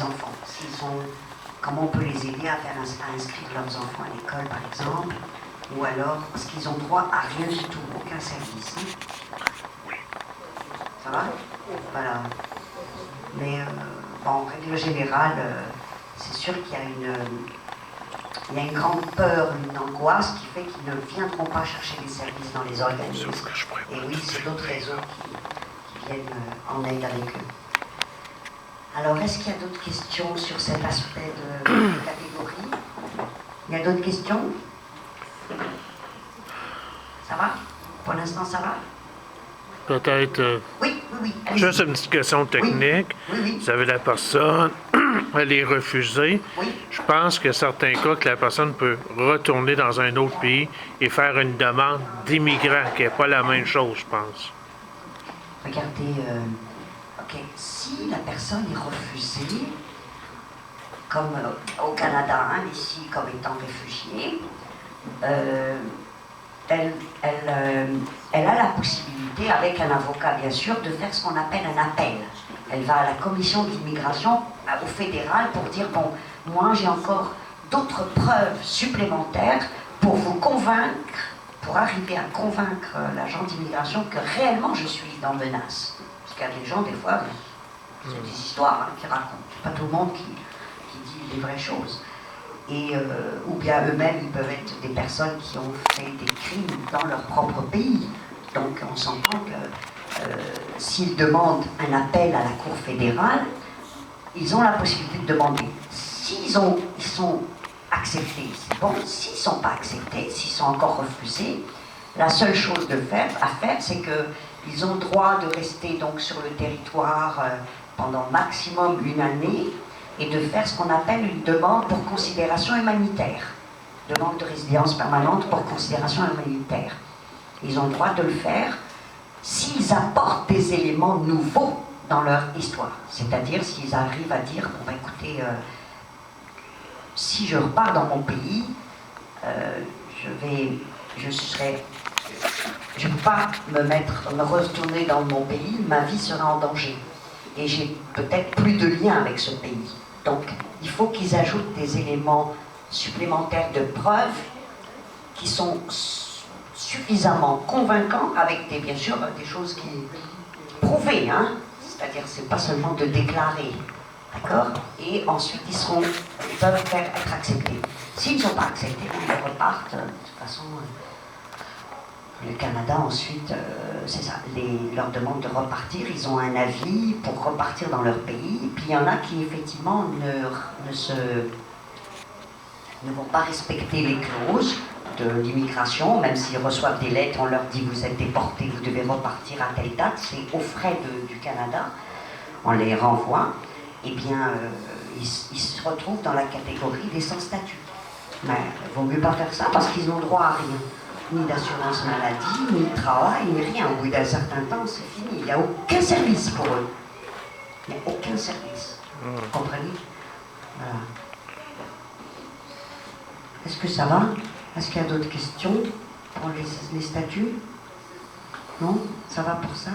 les enfants. Comment on peut les aider à inscrire leurs enfants à l'école, par exemple, ou alors, parce qu'ils ont droit à rien du tout, aucun service. Ça va? Voilà. Mais, en règle générale, c'est sûr qu'il y a une grande peur, une angoisse qui fait qu'ils ne viendront pas chercher des services dans les organismes. Et oui, c'est d'autres réseaux qui viennent en aide avec eux. Alors, est-ce qu'il y a d'autres questions sur cet aspect de catégorie? Il y a d'autres questions? Ça va? Pour l'instant, ça va? Peut-être Oui. juste une petite question technique. Oui. Vous avez la personne, elle est refusée. Oui. Je pense qu'il y a certains cas que la personne peut retourner dans un autre pays et faire une demande d'immigrant, qui n'est pas la même chose, je pense. Regardez, si la personne est refusée, comme au Canada, ici, comme étant réfugiée, elle a la possibilité, avec un avocat bien sûr, de faire ce qu'on appelle un appel. Elle va à la commission de l'immigration, au fédéral, pour dire, bon, moi j'ai encore d'autres preuves supplémentaires pour vous convaincre, pour arriver à convaincre l'agent d'immigration que réellement je suis dans menace. Parce qu'il y a des gens, des fois, c'est des histoires qui racontent. C'est pas tout le monde qui dit les vraies choses. Et, ou bien eux-mêmes, ils peuvent être des personnes qui ont fait des crimes dans leur propre pays. Donc on s'entend que s'ils demandent un appel à la Cour fédérale, ils ont la possibilité de demander. Ils sont acceptés, c'est bon. S'ils ne sont pas acceptés, s'ils sont encore refusés, la seule chose à faire, c'est qu'ils ont le droit de rester donc sur le territoire pendant maximum 1 année, et de faire ce qu'on appelle une demande pour considération humanitaire. Demande de résidence permanente pour considération humanitaire. Ils ont le droit de le faire s'ils apportent des éléments nouveaux dans leur histoire. C'est-à-dire s'ils arrivent à dire, bon ben écoutez, si je repars dans mon pays, je ne peux pas me retourner dans mon pays, ma vie sera en danger. Et j'ai peut-être plus de lien avec ce pays. Donc, il faut qu'ils ajoutent des éléments supplémentaires de preuve qui sont suffisamment convaincants, avec bien sûr des choses qui prouvées, c'est-à-dire c'est pas seulement de déclarer, d'accord? Et ensuite ils peuvent être acceptés. S'ils ne sont pas acceptés, ils repartent. De toute façon, le Canada ensuite, c'est ça, leur demande de repartir, ils ont un avis pour repartir dans leur pays. Puis il y en a qui effectivement ne vont pas respecter les clauses de l'immigration, même s'ils reçoivent des lettres, on leur dit vous êtes déportés, vous devez repartir à telle date, c'est aux frais du Canada, on les renvoie, et bien ils se retrouvent dans la catégorie des sans statut. Mais il vaut mieux pas faire ça parce qu'ils n'ont droit à rien. Ni d'assurance maladie, ni de travail, ni rien. Au bout d'un certain temps, c'est fini. Il n'y a aucun service pour eux. Il n'y a aucun service. Vous comprenez? Voilà. Est-ce que ça va? Est-ce qu'il y a d'autres questions pour les statuts? Non? Ça va pour ça?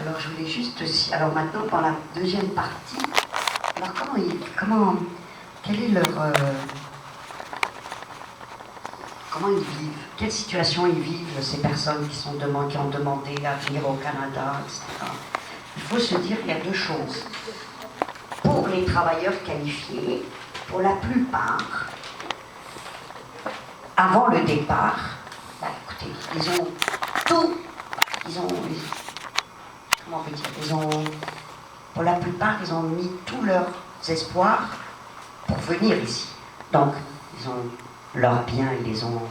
Alors je voulais juste aussi... Alors maintenant, pour la deuxième partie, alors quelle est leur... Comment ils vivent? Quelle situation ils vivent, ces personnes qui ont demandé à venir au Canada, etc. Il faut se dire qu'il y a deux choses. Pour les travailleurs qualifiés, pour la plupart, avant le départ, écoutez, ils ont tout, comment on peut dire, pour la plupart, ils ont mis tous leurs espoirs pour venir ici. Donc, ils ont leurs biens, ils les ont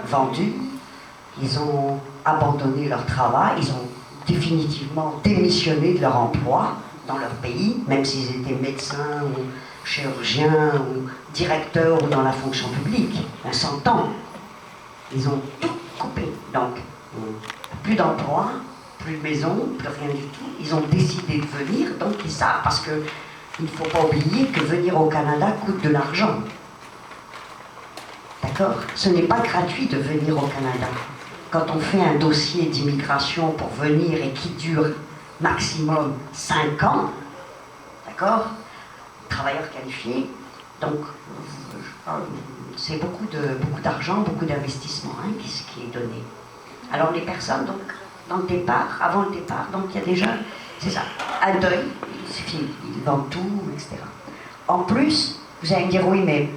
vendus, ils ont abandonné leur travail, ils ont définitivement démissionné de leur emploi dans leur pays, même s'ils étaient médecins ou chirurgiens ou directeurs ou dans la fonction publique. On s'entend. Ils ont tout coupé. Donc, plus d'emploi, plus de maison, plus rien du tout. Ils ont décidé de venir, donc ils savent, parce qu'il ne faut pas oublier que venir au Canada coûte de l'argent. D'accord? Ce n'est pas gratuit de venir au Canada. Quand on fait un dossier d'immigration pour venir et qui dure maximum 5 ans, d'accord? Travailleurs qualifiés, donc c'est beaucoup d'argent, beaucoup d'investissement hein, qui est donné. Alors les personnes, donc, dans le départ, avant le départ, donc il y a déjà, c'est ça, un deuil, c'est fini, ils vendent tout, etc. En plus, vous allez me dire, oui, mais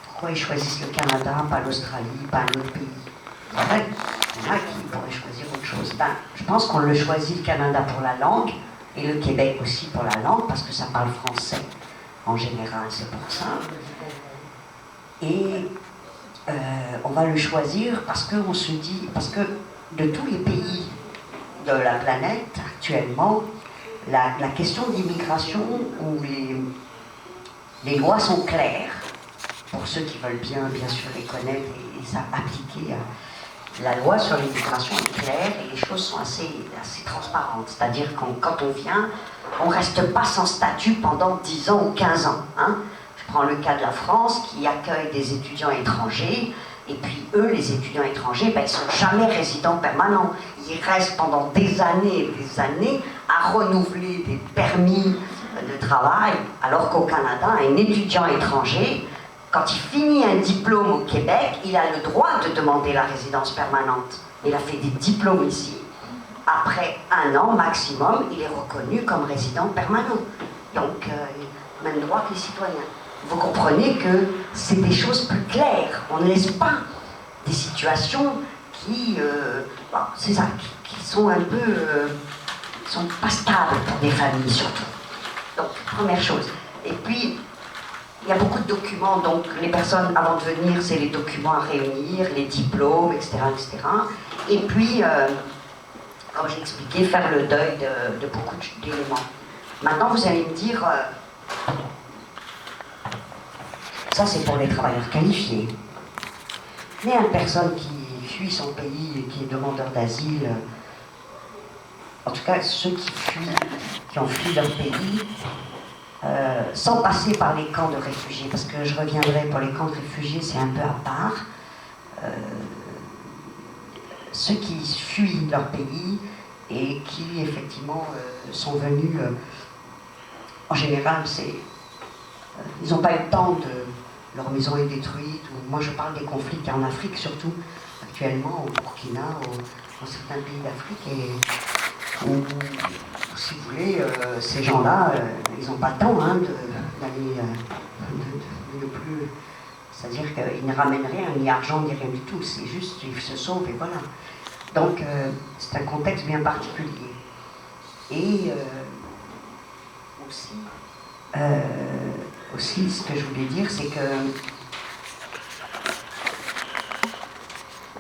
pourquoi ils choisissent le Canada, pas l'Australie, pas un autre pays? En fait, il y en a qui pourraient choisir autre chose. Ben, je pense qu'on le choisit, le Canada, pour la langue, et le Québec aussi pour la langue, parce que ça parle français en général, c'est pour ça. Et on va le choisir parce qu'on se dit, parce que de tous les pays de la planète, actuellement, la question d'immigration, où les lois sont claires, pour ceux qui veulent bien sûr les connaître et s'appliquer. La loi sur l'immigration est claire et les choses sont assez transparentes. C'est-à-dire que quand on vient, on ne reste pas sans statut pendant 10 ans ou 15 ans. Hein. Je prends le cas de la France qui accueille des étudiants étrangers. Et puis eux, les étudiants étrangers, ben, ils ne sont jamais résidents permanents. Ils restent pendant des années et des années à renouveler des permis de travail, alors qu'au Canada, un étudiant étranger, quand il finit un diplôme au Québec, il a le droit de demander la résidence permanente. Il a fait des diplômes ici. Après 1 an maximum, il est reconnu comme résident permanent. Donc, même droit que les citoyens. Vous comprenez que c'est des choses plus claires. On ne laisse pas des situations qui, c'est ça, qui sont un peu, sont pas stables pour des familles surtout. Donc, première chose. Et puis, il y a beaucoup de documents, donc les personnes avant de venir, c'est les documents à réunir, les diplômes, etc. etc. Et puis, comme j'ai expliqué, faire le deuil de beaucoup d'éléments. Maintenant, vous allez me dire, ça c'est pour les travailleurs qualifiés. Mais une personne qui fuit son pays et qui est demandeur d'asile, en tout cas ceux qui ont fui leur pays, sans passer par les camps de réfugiés, parce que je reviendrai pour les camps de réfugiés, c'est un peu à part. Ceux qui fuient leur pays et qui effectivement sont venus, en général, ils n'ont pas eu le temps leur maison est détruite. Moi je parle des conflits qu'il y a en Afrique surtout, actuellement, au Burkina, dans certains pays d'Afrique, et où, si vous voulez, ces gens-là, ils n'ont pas le temps hein, d'aller de plus. C'est-à-dire qu'ils ne ramènent rien, ni argent, ni rien du tout. C'est juste, ils se sauvent et voilà. Donc, c'est un contexte bien particulier. Et aussi, ce que je voulais dire, c'est que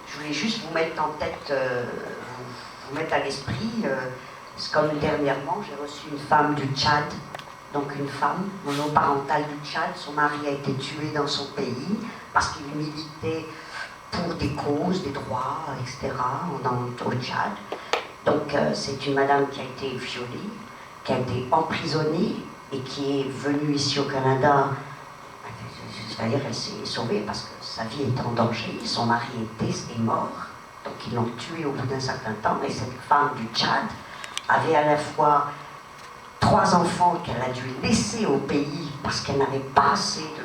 je voulais juste vous mettre en tête, vous mettre à l'esprit. C'est comme dernièrement, j'ai reçu une femme du Tchad, donc une femme monoparentale du Tchad. Son mari a été tué dans son pays parce qu'il militait pour des causes, des droits, etc. au Tchad. Donc c'est une madame qui a été violée, qui a été emprisonnée et qui est venue ici au Canada. C'est-à-dire qu'elle s'est sauvée parce que sa vie était en danger, son mari est mort, donc ils l'ont tuée au bout d'un certain temps. Et cette femme du Tchad avait à la fois 3 enfants qu'elle a dû laisser au pays parce qu'elle n'avait pas assez de...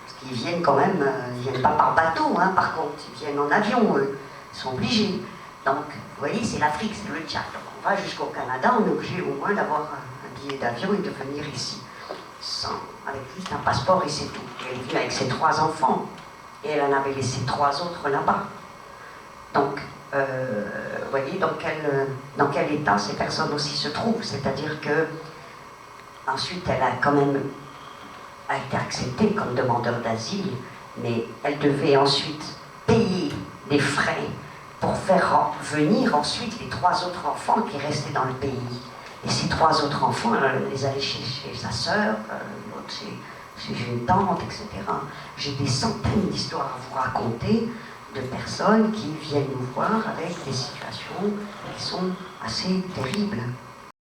Parce qu'ils viennent quand même, ils viennent pas par bateau, hein, par contre, ils viennent en avion, eux. Ils sont obligés. Donc, vous voyez, c'est l'Afrique, c'est le Tchad. Donc on va jusqu'au Canada, on est obligé au moins d'avoir un billet d'avion et de venir ici. Avec juste un passeport et c'est tout. Elle est venue avec ses 3 enfants. Et elle en avait laissé 3 autres là-bas. Donc, vous voyez dans quel état ces personnes aussi se trouvent. C'est-à-dire que ensuite, elle a quand même été acceptée comme demandeur d'asile, mais elle devait ensuite payer des frais pour faire venir ensuite les 3 autres enfants qui restaient dans le pays. Et ces 3 autres enfants, elle les allait chez sa sœur, l'autre chez une tante, etc. J'ai des centaines d'histoires à vous raconter de personnes qui viennent nous voir avec des situations qui sont assez terribles.